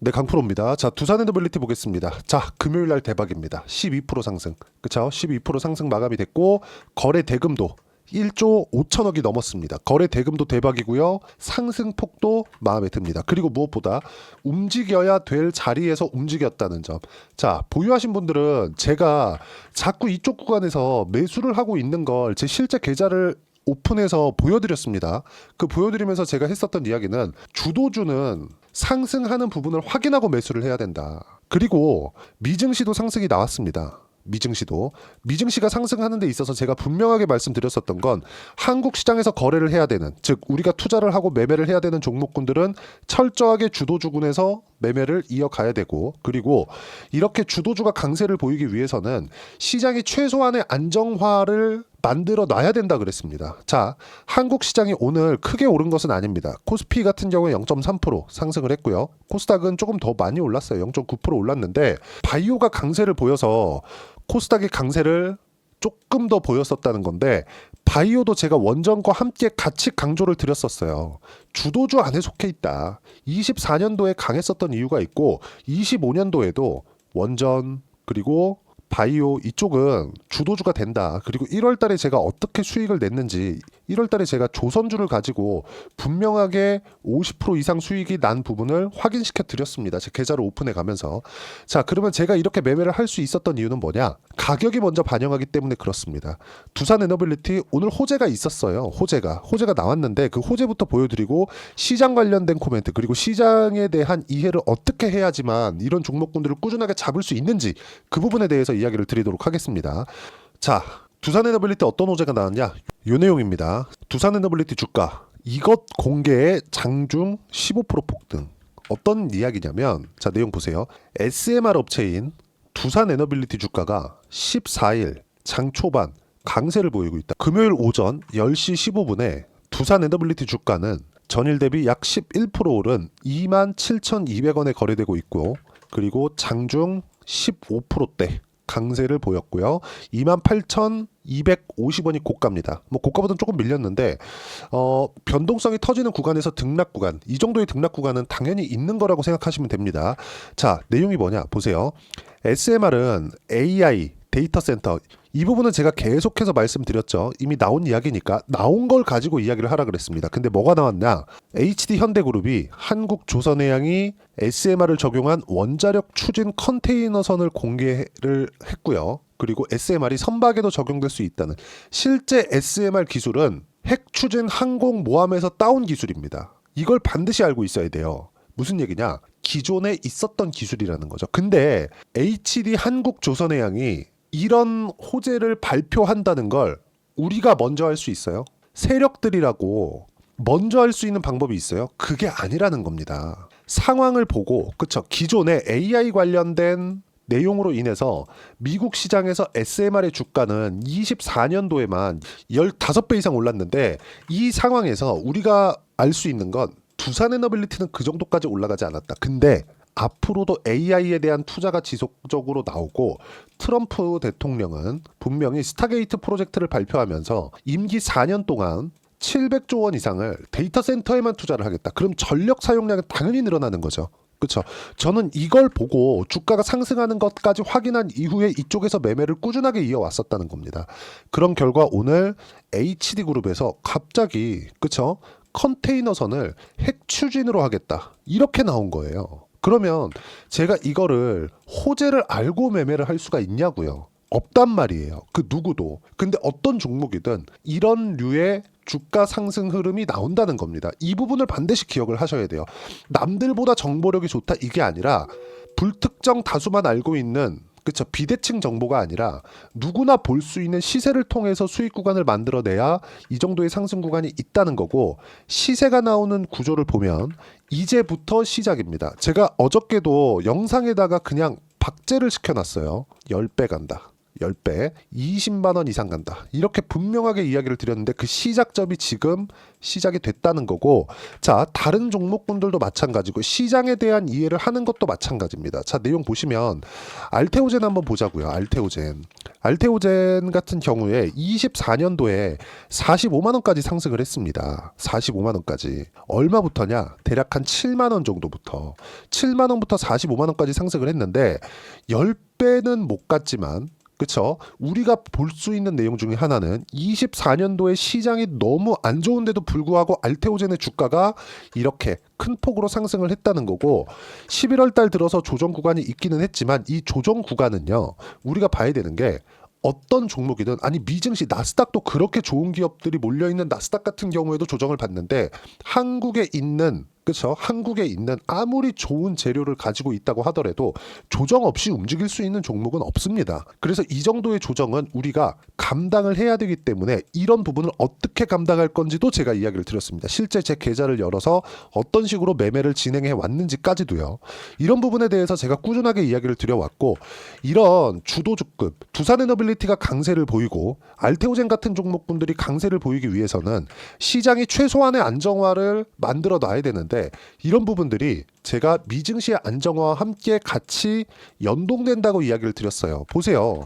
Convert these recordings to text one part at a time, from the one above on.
네, 강프로입니다. 자, 두산에너빌리티 보겠습니다. 자, 금요일 날 대박입니다. 12% 상승. 그쵸? 12% 상승 마감이 됐고, 거래 대금도 1조 5천억이 넘었습니다. 거래 대금도 대박이고요. 상승폭도 마음에 듭니다. 그리고 무엇보다 움직여야 될 자리에서 움직였다는 점. 자, 보유하신 분들은 제가 자꾸 이쪽 구간에서 매수를 하고 있는 걸 제 실제 계좌를 오픈해서 보여드렸습니다. 그 보여드리면서 제가 했었던 이야기는 주도주는 상승하는 부분을 확인하고 매수를 해야 된다. 그리고 미증시도 상승이 나왔습니다. 미증시가 상승하는 데 있어서 제가 분명하게 말씀드렸었던 건 한국 시장에서 거래를 해야 되는, 즉 우리가 투자를 하고 매매를 해야 되는 종목군들은 철저하게 주도주군에서 매매를 이어가야 되고, 그리고 이렇게 주도주가 강세를 보이기 위해서는 시장이 최소한의 안정화를 만들어 놔야 된다 그랬습니다. 자, 한국 시장이 오늘 크게 오른 것은 아닙니다. 코스피 같은 경우에 0.3% 상승을 했고요. 코스닥은 조금 더 많이 올랐어요. 0.9% 올랐는데 바이오가 강세를 보여서 코스닥의 강세를 조금 더 보였었다는 건데, 바이오도 제가 원전과 함께 같이 강조를 드렸었어요. 주도주 안에 속해 있다. 24년도에 강했었던 이유가 있고 25년도에도 원전 그리고 바이오 이쪽은 주도주가 된다. 그리고 1월 달에 제가 어떻게 수익을 냈는지, 1월 달에 제가 조선주를 가지고 분명하게 50% 이상 수익이 난 부분을 확인시켜 드렸습니다. 제 계좌를 오픈해 가면서. 자, 그러면 제가 이렇게 매매를 할 수 있었던 이유는 뭐냐? 가격이 먼저 반영하기 때문에 그렇습니다. 두산에너빌리티 오늘 호재가 있었어요. 호재가 나왔는데 그 호재부터 보여드리고, 시장 관련된 코멘트, 그리고 시장에 대한 이해를 어떻게 해야지만 이런 종목군들을 꾸준하게 잡을 수 있는지, 그 부분에 대해서 이야기를 드리도록 하겠습니다. 자, 두산에너빌리티 어떤 호재가 나왔냐? 요 내용입니다. 두산에너빌리티 주가 이것 공개의 장중 15% 폭등. 어떤 이야기냐면, 자, 내용 보세요. SMR 업체인 두산에너빌리티 주가가 14일 장 초반 강세를 보이고 있다. 금요일 오전 10시 15분에 두산에너빌리티 주가는 전일 대비 약 11% 오른 27,200원에 거래되고 있고, 그리고 장중 15%대 강세를 보였고요. 28,250원이 고가입니다. 뭐 고가보다는 조금 밀렸는데 변동성이 터지는 구간에서 등락 구간, 이 정도의 등락 구간은 당연히 있는 거라고 생각하시면 됩니다. 자, 내용이 뭐냐 보세요. SMR은 AI 데이터 센터, 이 부분은 제가 계속해서 말씀드렸죠. 이미 나온 이야기니까 나온 걸 가지고 이야기를 하라 그랬습니다. 근데 뭐가 나왔냐? HD 현대그룹이 한국조선해양이 SMR을 적용한 원자력 추진 컨테이너선을 공개를 했고요. 그리고 SMR이 선박에도 적용될 수 있다는, 실제 SMR 기술은 핵 추진 항공모함에서 따온 기술입니다. 이걸 반드시 알고 있어야 돼요. 무슨 얘기냐? 기존에 있었던 기술이라는 거죠. 근데 HD 한국조선해양이 이런 호재를 발표한다는 걸 우리가 먼저 할 수 있어요? 세력들이라고 먼저 할 수 있는 방법이 있어요? 그게 아니라는 겁니다. 상황을 보고, 그쵸? 기존에 AI 관련된 내용으로 인해서 미국 시장에서 SMR의 주가는 24년도에만 15배 이상 올랐는데, 이 상황에서 우리가 알 수 있는 건 두산에너빌리티는 그 정도까지 올라가지 않았다. 근데 앞으로도 AI에 대한 투자가 지속적으로 나오고, 트럼프 대통령은 분명히 스타게이트 프로젝트를 발표하면서 임기 4년 동안 700조 원 이상을 데이터 센터에만 투자를 하겠다. 그럼 전력 사용량은 당연히 늘어나는 거죠. 그렇죠. 저는 이걸 보고 주가가 상승하는 것까지 확인한 이후에 이쪽에서 매매를 꾸준하게 이어왔었다는 겁니다. 그런 결과 오늘 HD그룹에서 갑자기, 그렇죠, 컨테이너선을 핵 추진으로 하겠다, 이렇게 나온 거예요. 그러면 제가 이거를 호재를 알고 매매를 할 수가 있냐고요? 없단 말이에요. 그 누구도. 근데 어떤 종목이든 이런 류의 주가 상승 흐름이 나온다는 겁니다. 이 부분을 반드시 기억을 하셔야 돼요. 남들보다 정보력이 좋다 이게 아니라, 불특정 다수만 알고 있는, 그쵸, 비대칭 정보가 아니라 누구나 볼 수 있는 시세를 통해서 수익 구간을 만들어내야 이 정도의 상승 구간이 있다는 거고, 시세가 나오는 구조를 보면 이제부터 시작입니다. 제가 어저께도 영상에다가 그냥 박제를 시켜놨어요. 10배 간다, 10배, 20만 원 이상 간다. 이렇게 분명하게 이야기를 드렸는데 그 시작점이 지금 시작이 됐다는 거고, 자, 다른 종목군들도 마찬가지고 시장에 대한 이해를 하는 것도 마찬가지입니다. 자, 내용 보시면 알테오젠 한번 보자고요. 알테오젠 같은 경우에 24년도에 45만 원까지 상승을 했습니다. 45만 원까지. 얼마부터냐? 대략 한 7만 원 정도부터. 7만 원부터 45만 원까지 상승을 했는데 10배는 못 갔지만, 그쵸? 우리가 볼 수 있는 내용 중에 하나는 24년도에 시장이 너무 안 좋은데도 불구하고 알테오젠의 주가가 이렇게 큰 폭으로 상승을 했다는 거고, 11월 달 들어서 조정 구간이 있기는 했지만 이 조정 구간은요, 우리가 봐야 되는 게 어떤 종목이든, 아니 미증시 나스닥도 그렇게 좋은 기업들이 몰려있는 나스닥 같은 경우에도 조정을 받는데, 한국에 있는, 그렇죠? 한국에 있는 아무리 좋은 재료를 가지고 있다고 하더라도 조정 없이 움직일 수 있는 종목은 없습니다. 그래서 이 정도의 조정은 우리가 감당을 해야 되기 때문에 이런 부분을 어떻게 감당할 건지도 제가 이야기를 드렸습니다. 실제 제 계좌를 열어서 어떤 식으로 매매를 진행해 왔는지까지도요. 이런 부분에 대해서 제가 꾸준하게 이야기를 드려왔고, 이런 주도주급 두산에너빌리티가 강세를 보이고 알테오젠 같은 종목분들이 강세를 보이기 위해서는 시장이 최소한의 안정화를 만들어 놔야 되는데, 이런 부분들이 제가 미증시의 안정화와 함께 같이 연동된다고 이야기를 드렸어요. 보세요.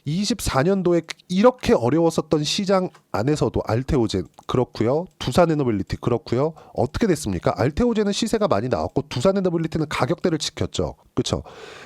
24년도에 이렇게 어려웠었던 시장 안에서도 알테오젠 그렇고요, 두산에너빌리티 그렇고요, 어떻게 됐습니까? 알테오젠은 시세가 많이 나왔고 두산에너빌리티는 가격대를 지켰죠. 그렇죠?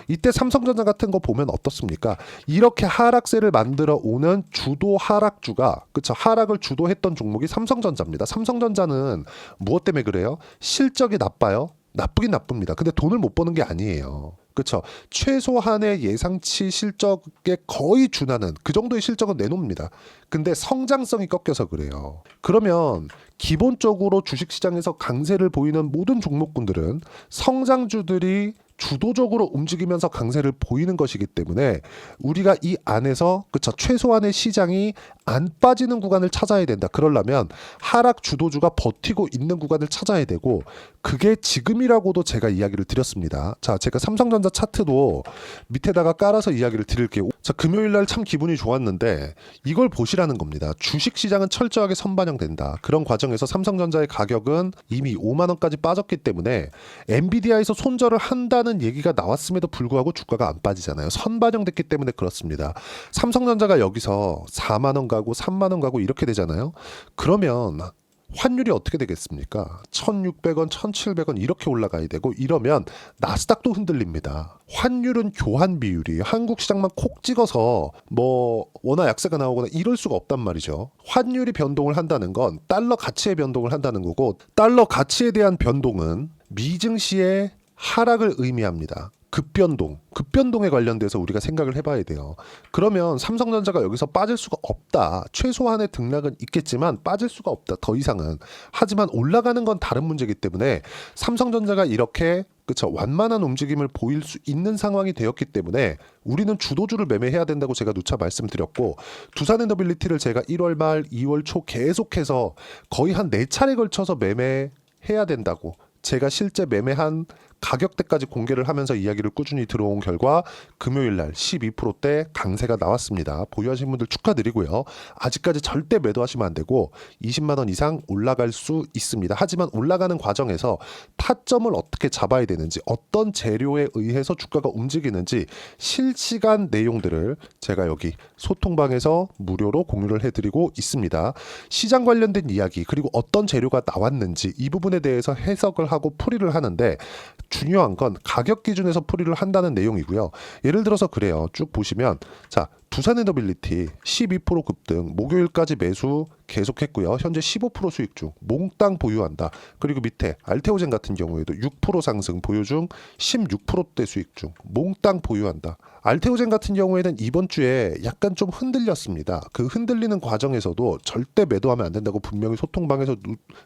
이때 삼성전자 같은 거 보면 어떻습니까? 이렇게 하락세를 만들어 오는 주도 하락주가, 그렇죠? 하락을 주도했던 종목이 삼성전자입니다. 삼성전자는 무엇 때문에 그래요? 실적이 나빠요. 나쁘긴 나쁩니다. 근데 돈을 못 버는 게 아니에요. 그렇죠. 최소한의 예상치 실적에 거의 준하는 그 정도의 실적은 내놓습니다. 근데 성장성이 꺾여서 그래요. 그러면 기본적으로 주식시장에서 강세를 보이는 모든 종목군들은 성장주들이 주도적으로 움직이면서 강세를 보이는 것이기 때문에 우리가 이 안에서, 그쵸, 최소한의 시장이 안 빠지는 구간을 찾아야 된다. 그러려면 하락 주도주가 버티고 있는 구간을 찾아야 되고, 그게 지금이라고도 제가 이야기를 드렸습니다. 자, 제가 삼성전자 차트도 밑에다가 깔아서 이야기를 드릴게요. 자, 금요일날 참 기분이 좋았는데 이걸 보시라는 겁니다. 주식시장은 철저하게 선반영된다. 그런 과정에서 삼성전자의 가격은 이미 5만 원까지 빠졌기 때문에 엔비디아에서 손절을 한다는 얘기가 나왔음에도 불구하고 주가가 안 빠지잖아요. 선반영됐기 때문에 그렇습니다. 삼성전자가 여기서 4만 원 가고 3만 원 가고 이렇게 되잖아요. 그러면 환율이 어떻게 되겠습니까? 1,600원, 1,700원 이렇게 올라가야 되고, 이러면 나스닥도 흔들립니다. 환율은 교환 비율이에요. 한국 시장만 콕 찍어서 뭐 원화 약세가 나오거나 이럴 수가 없단 말이죠. 환율이 변동을 한다는 건 달러 가치의 변동을 한다는 거고, 달러 가치에 대한 변동은 미증시의 하락을 의미합니다. 급변동에 관련돼서 우리가 생각을 해봐야 돼요. 그러면 삼성전자가 여기서 빠질 수가 없다. 최소한의 등락은 있겠지만 빠질 수가 없다. 더 이상은. 하지만 올라가는 건 다른 문제이기 때문에 삼성전자가 이렇게, 그쵸, 완만한 움직임을 보일 수 있는 상황이 되었기 때문에 우리는 주도주를 매매해야 된다고 제가 누차 말씀드렸고, 두산에너빌리티를 제가 1월 말 2월 초 계속해서 거의 한 4차례 걸쳐서 매매해야 된다고 제가 실제 매매한 가격대까지 공개를 하면서 이야기를 꾸준히 들어온 결과 금요일날 12%대 강세가 나왔습니다. 보유하신 분들 축하드리고요. 아직까지 절대 매도하시면 안 되고 20만 원 이상 올라갈 수 있습니다. 하지만 올라가는 과정에서 타점을 어떻게 잡아야 되는지, 어떤 재료에 의해서 주가가 움직이는지 실시간 내용들을 제가 여기 소통방에서 무료로 공유를 해드리고 있습니다. 시장 관련된 이야기, 그리고 어떤 재료가 나왔는지 이 부분에 대해서 해석을 하고 풀이를 하는데, 중요한 건 가격 기준에서 풀이를 한다는 내용이고요. 예를 들어서 그래요. 쭉 보시면, 자, 두산에너빌리티 12% 급등, 목요일까지 매수 계속했고요. 현재 15% 수익 중, 몽땅 보유한다. 그리고 밑에 알테오젠 같은 경우에도 6% 상승 보유 중, 16%대 수익 중, 몽땅 보유한다. 알테오젠 같은 경우에는 이번 주에 약간 좀 흔들렸습니다. 그 흔들리는 과정에서도 절대 매도하면 안 된다고 분명히 소통방에서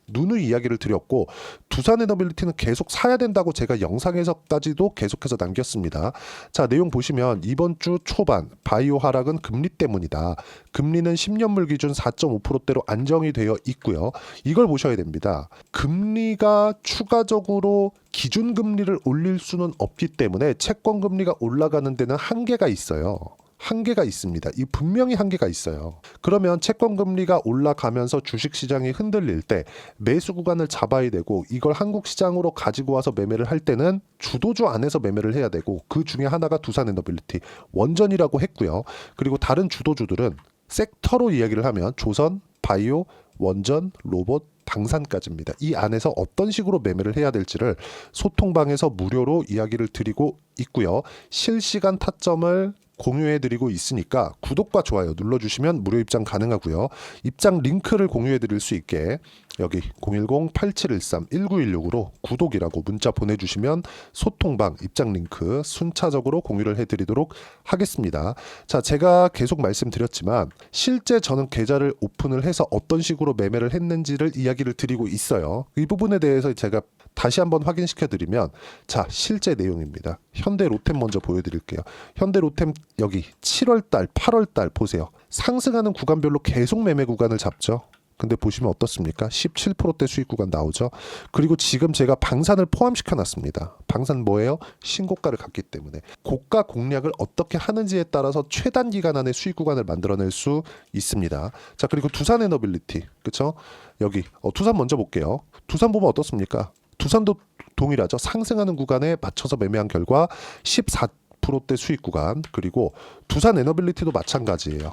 누누이 이야기를 드렸고, 두산에너빌리티는 계속 사야 된다고 제가 영상에서까지도 계속해서 남겼습니다. 자, 내용 보시면 이번 주 초반 바이오 하락은 금리 때문이다. 금리는 10년물 기준 4.5%대로 안정이 되어 있고요. 이걸 보셔야 됩니다. 금리가 추가적으로 기준금리를 올릴 수는 없기 때문에 채권금리가 올라가는 데는 한계가 있어요. 한계가 있습니다. 이 분명히 한계가 있어요. 그러면 채권 금리가 올라가면서 주식 시장이 흔들릴 때 매수 구간을 잡아야 되고, 이걸 한국 시장으로 가지고 와서 매매를 할 때는 주도주 안에서 매매를 해야 되고, 그 중에 하나가 두산에너빌리티, 원전이라고 했고요. 그리고 다른 주도주들은 섹터로 이야기를 하면 조선, 바이오, 원전, 로봇, 당산까지입니다. 이 안에서 어떤 식으로 매매를 해야 될지를 소통방에서 무료로 이야기를 드리고 있고요. 실시간 타점을 공유해드리고 있으니까 구독과 좋아요 눌러주시면 무료 입장 가능하고요. 입장 링크를 공유해드릴 수 있게 여기 010-8713-1916으로 구독이라고 문자 보내주시면 소통방 입장 링크 순차적으로 공유를 해드리도록 하겠습니다. 자, 제가 계속 말씀드렸지만 실제 저는 계좌를 오픈을 해서 어떤 식으로 매매를 했는지를 이야기를 드리고 있어요. 이 부분에 대해서 제가 다시 한번 확인시켜 드리면, 자, 실제 내용입니다. 현대 로템 먼저 보여드릴게요. 현대 로템 여기 7월달, 8월달 보세요. 상승하는 구간별로 계속 매매 구간을 잡죠. 근데 보시면 어떻습니까? 17%대 수익 구간 나오죠. 그리고 지금 제가 방산을 포함시켜 놨습니다. 방산 뭐예요? 신고가를 갔기 때문에 고가 공략을 어떻게 하는지에 따라서 최단 기간 안에 수익 구간을 만들어낼 수 있습니다. 자, 그리고 두산에너빌리티, 그렇죠? 여기 두산 먼저 볼게요. 두산 보면 어떻습니까? 두산도 동일하죠. 상승하는 구간에 맞춰서 매매한 결과 14%대 수익 구간, 그리고 두산에너빌리티도 마찬가지예요.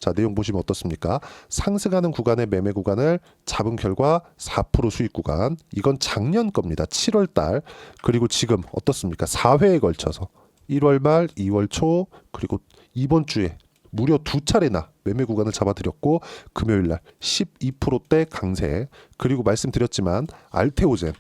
자, 내용 보시면 어떻습니까? 상승하는 구간의 매매 구간을 잡은 결과 4% 수익 구간. 이건 작년 겁니다. 7월 달. 그리고 지금 어떻습니까? 4회에 걸쳐서 1월 말, 2월 초, 그리고 이번 주에 무려 2차례나 매매 구간을 잡아드렸고, 금요일 날 12%대 강세. 그리고 말씀드렸지만 알테오젠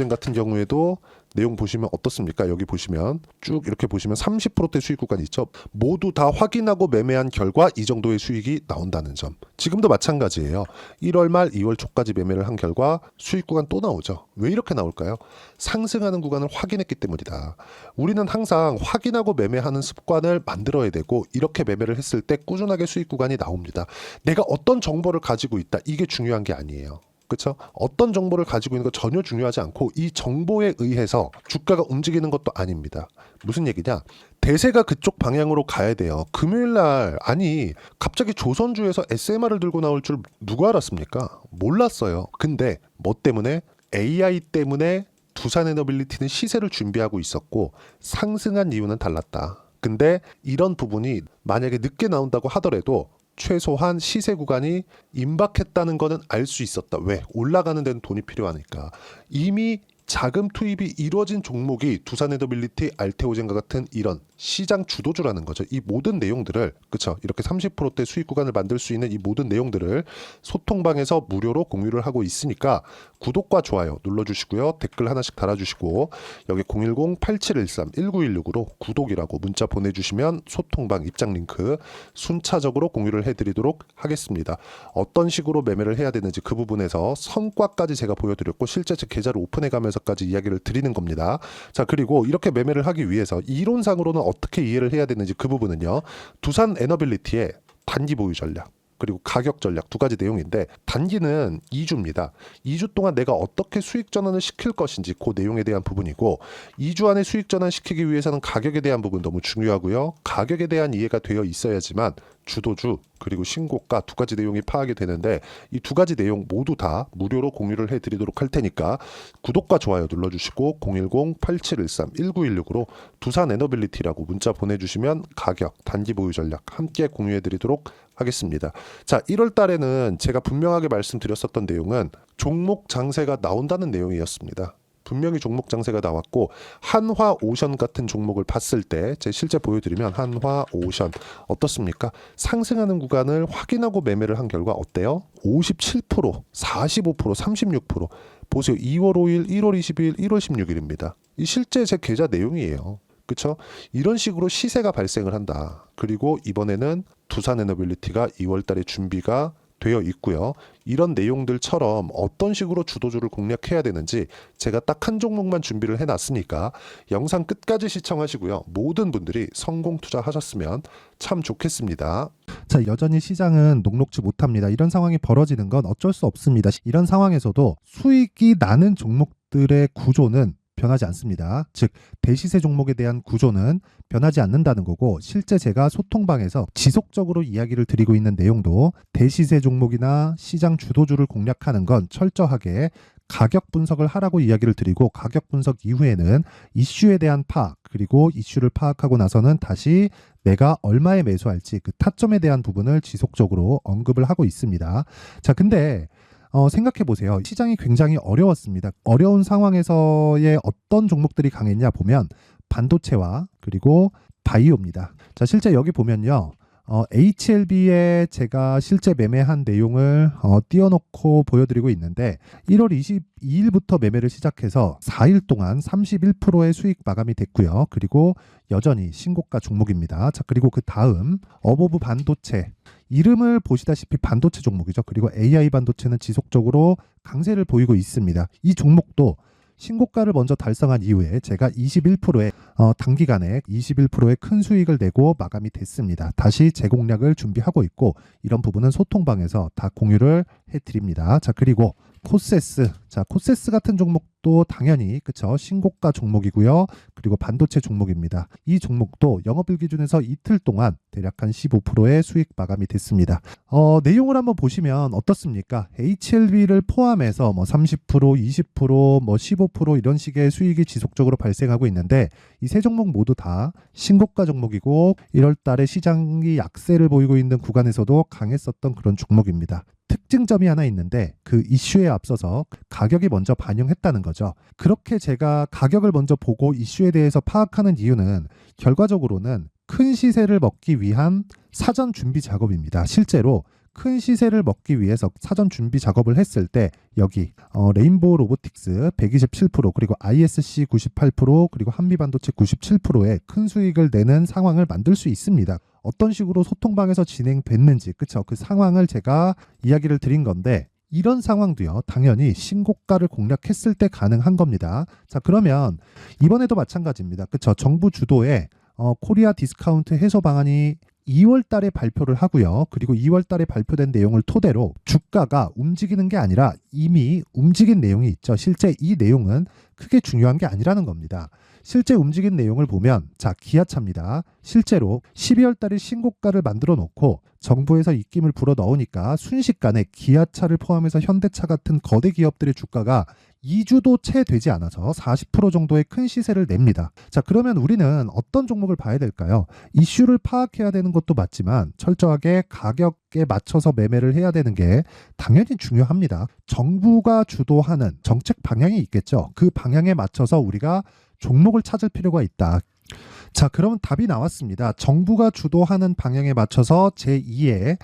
같은 경우에도 내용 보시면 어떻습니까? 여기 보시면 쭉 이렇게 보시면 30%대 수익 구간이 있죠. 모두 다 확인하고 매매한 결과 이 정도의 수익이 나온다는 점. 지금도 마찬가지예요. 1월 말 2월 초까지 매매를 한 결과 수익 구간 또 나오죠. 왜 이렇게 나올까요? 상승하는 구간을 확인했기 때문이다. 우리는 항상 확인하고 매매하는 습관을 만들어야 되고, 이렇게 매매를 했을 때 꾸준하게 수익 구간이 나옵니다. 내가 어떤 정보를 가지고 있다, 이게 중요한 게 아니에요. 그렇죠? 어떤 정보를 가지고 있는 거 전혀 중요하지 않고, 이 정보에 의해서 주가가 움직이는 것도 아닙니다. 무슨 얘기냐? 대세가 그쪽 방향으로 가야 돼요. 금요일 날, 아니 갑자기 조선주에서 SMR을 들고 나올 줄 누가 알았습니까? 몰랐어요. 근데 뭐 때문에? AI 때문에 두산에너빌리티는 시세를 준비하고 있었고, 상승한 이유는 달랐다. 근데 이런 부분이 만약에 늦게 나온다고 하더라도 최소한 시세 구간이 임박했다는 거는 알 수 있었다. 왜? 올라가는 데는 돈이 필요하니까. 이미 자금 투입이 이루어진 종목이 두산에너빌리티, 알테오젠과 같은 이런 시장 주도주라는 거죠. 이 모든 내용들을, 그렇죠? 이렇게 30%대 수익 구간을 만들 수 있는 이 모든 내용들을 소통방에서 무료로 공유를 하고 있으니까 구독과 좋아요 눌러주시고요. 댓글 하나씩 달아주시고, 여기 010-8713-1916으로 구독이라고 문자 보내주시면 소통방 입장 링크 순차적으로 공유를 해드리도록 하겠습니다. 어떤 식으로 매매를 해야 되는지 그 부분에서 성과까지 제가 보여드렸고, 실제 제 계좌를 오픈해가면서까지 이야기를 드리는 겁니다. 자, 그리고 이렇게 매매를 하기 위해서 이론상으로는 어떻게 이해를 해야 되는지 그 부분은요, 두산에너빌리티의 단기 보유 전략, 그리고 가격 전략 두 가지 내용인데, 단기는 2주입니다. 2주 동안 내가 어떻게 수익 전환을 시킬 것인지 그 내용에 대한 부분이고, 2주 안에 수익 전환 시키기 위해서는 가격에 대한 부분 너무 중요하고요. 가격에 대한 이해가 되어 있어야지만 주도주 그리고 신고가 두 가지 내용이 파악이 되는데, 이 두 가지 내용 모두 다 무료로 공유를 해드리도록 할 테니까 구독과 좋아요 눌러주시고 010-8713-1916으로 두산에너빌리티라고 문자 보내주시면 가격, 단기 보유 전략 함께 공유해드리도록 하겠습니다. 자, 1월 달에는 제가 분명하게 말씀드렸었던 내용은 종목 장세가 나온다는 내용이었습니다. 분명히 종목 장세가 나왔고, 한화 오션 같은 종목을 봤을 때 제 실제 보여드리면 한화 오션 어떻습니까? 상승하는 구간을 확인하고 매매를 한 결과 어때요? 57%, 45%, 36% 보세요. 2월 5일, 1월 20일, 1월 16일입니다. 이 실제 제 계좌 내용이에요. 그렇죠? 이런 식으로 시세가 발생을 한다. 그리고 이번에는 두산에너빌리티가 2월 달에 준비가 되어 있고요. 이런 내용들처럼 어떤 식으로 주도주를 공략해야 되는지 제가 딱 한 종목만 준비를 해놨으니까 영상 끝까지 시청하시고요. 모든 분들이 성공 투자하셨으면 참 좋겠습니다. 자, 여전히 시장은 녹록지 못합니다. 이런 상황이 벌어지는 건 어쩔 수 없습니다. 이런 상황에서도 수익이 나는 종목들의 구조는 변하지 않습니다. 즉 대시세 종목에 대한 구조는 변하지 않는다는 거고, 실제 제가 소통방에서 지속적으로 이야기를 드리고 있는 내용도 대시세 종목이나 시장 주도주를 공략하는 건 철저하게 가격 분석을 하라고 이야기를 드리고, 가격 분석 이후에는 이슈에 대한 파악, 그리고 이슈를 파악하고 나서는 다시 내가 얼마에 매수할지 그 타점에 대한 부분을 지속적으로 언급을 하고 있습니다. 자, 근데 생각해 보세요. 시장이 굉장히 어려웠습니다. 어려운 상황에서의 어떤 종목들이 강했냐 보면 반도체와 그리고 바이오입니다. 자, 실제 여기 보면요. HLB에 제가 실제 매매한 내용을 띄워놓고 보여드리고 있는데, 1월 22일부터 매매를 시작해서 4일 동안 31%의 수익 마감이 됐고요. 그리고 여전히 신고가 종목입니다. 자, 그리고 그 다음 어보브 반도체, 이름을 보시다시피 반도체 종목이죠. 그리고 AI 반도체는 지속적으로 강세를 보이고 있습니다. 이 종목도 신고가를 먼저 달성한 이후에 제가 21%의 단기간에 21%의 큰 수익을 내고 마감이 됐습니다. 다시 재공략을 준비하고 있고, 이런 부분은 소통방에서 다 공유를 해드립니다. 자, 그리고 코세스, 자, 코세스 같은 종목도 당연히 그쵸, 신고가 종목이고요. 그리고 반도체 종목입니다. 이 종목도 영업일 기준에서 이틀 동안 대략 한 15%의 수익 마감이 됐습니다. 내용을 한번 보시면 어떻습니까? HLB를 포함해서 뭐 30%, 20%, 뭐 15% 이런 식의 수익이 지속적으로 발생하고 있는데, 이 세 종목 모두 다 신고가 종목이고 1월 달에 시장이 약세를 보이고 있는 구간에서도 강했었던 그런 종목입니다. 특징점이 하나 있는데, 그 이슈에 앞서서 가격이 먼저 반영했다는 거죠. 그렇게 제가 가격을 먼저 보고 이슈에 대해서 파악하는 이유는 결과적으로는 큰 시세를 먹기 위한 사전 준비 작업입니다. 실제로 큰 시세를 먹기 위해서 사전 준비 작업을 했을 때 여기 레인보우 로보틱스 127%, 그리고 ISC 98%, 그리고 한미반도체 97%의 큰 수익을 내는 상황을 만들 수 있습니다. 어떤 식으로 소통방에서 진행됐는지, 그쵸, 그 상황을 제가 이야기를 드린 건데, 이런 상황도요 당연히 신고가를 공략했을 때 가능한 겁니다. 자, 그러면 이번에도 마찬가지입니다. 그쵸, 정부 주도의 코리아 디스카운트 해소 방안이 2월 달에 발표를 하고요. 그리고 2월 달에 발표된 내용을 토대로 주가가 움직이는 게 아니라 이미 움직인 내용이 있죠. 실제 이 내용은 크게 중요한 게 아니라는 겁니다. 실제 움직인 내용을 보면, 자, 기아차입니다. 실제로 12월 달에 신고가를 만들어 놓고 정부에서 입김을 불어 넣으니까 순식간에 기아차를 포함해서 현대차 같은 거대 기업들의 주가가 2주도 채 되지 않아서 40% 정도의 큰 시세를 냅니다. 자, 그러면 우리는 어떤 종목을 봐야 될까요? 이슈를 파악해야 되는 것도 맞지만 철저하게 가격에 맞춰서 매매를 해야 되는 게 당연히 중요합니다. 정부가 주도하는 정책 방향이 있겠죠. 그 방향에 맞춰서 우리가 종목을 찾을 필요가 있다. 자, 그러면 답이 나왔습니다. 정부가 주도하는 방향에 맞춰서 제2의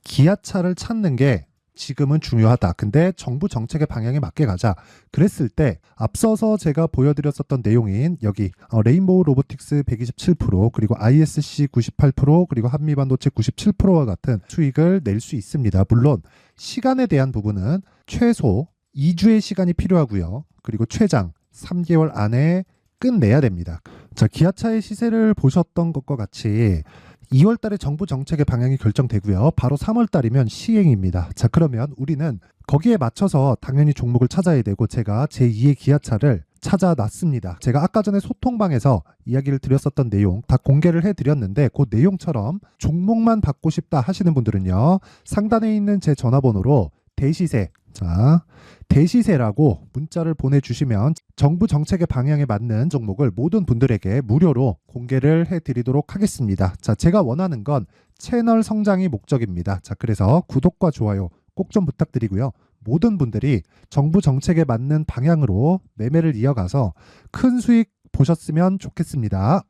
기아차를 찾는 게 지금은 중요하다. 근데 정부 정책의 방향에 맞게 가자. 그랬을 때 앞서서 제가 보여드렸었던 내용인 여기 레인보우 로보틱스 127%, 그리고 ISC 98%, 그리고 한미반도체 97%와 같은 수익을 낼 수 있습니다. 물론 시간에 대한 부분은 최소 2주의 시간이 필요하고요. 그리고 최장 3개월 안에 끝내야 됩니다. 자, 기아차의 시세를 보셨던 것과 같이 2월 달에 정부 정책의 방향이 결정되고요. 바로 3월 달이면 시행입니다. 자, 그러면 우리는 거기에 맞춰서 당연히 종목을 찾아야 되고, 제가 제2의 기아차를 찾아놨습니다. 제가 아까 전에 소통방에서 이야기를 드렸었던 내용 다 공개를 해드렸는데, 그 내용처럼 종목만 받고 싶다 하시는 분들은요, 상단에 있는 제 전화번호로 대시세, 자, 대시세라고 문자를 보내주시면 정부 정책의 방향에 맞는 종목을 모든 분들에게 무료로 공개를 해드리도록 하겠습니다. 자, 제가 원하는 건 채널 성장이 목적입니다. 자, 그래서 구독과 좋아요 꼭 좀 부탁드리고요. 모든 분들이 정부 정책에 맞는 방향으로 매매를 이어가서 큰 수익 보셨으면 좋겠습니다.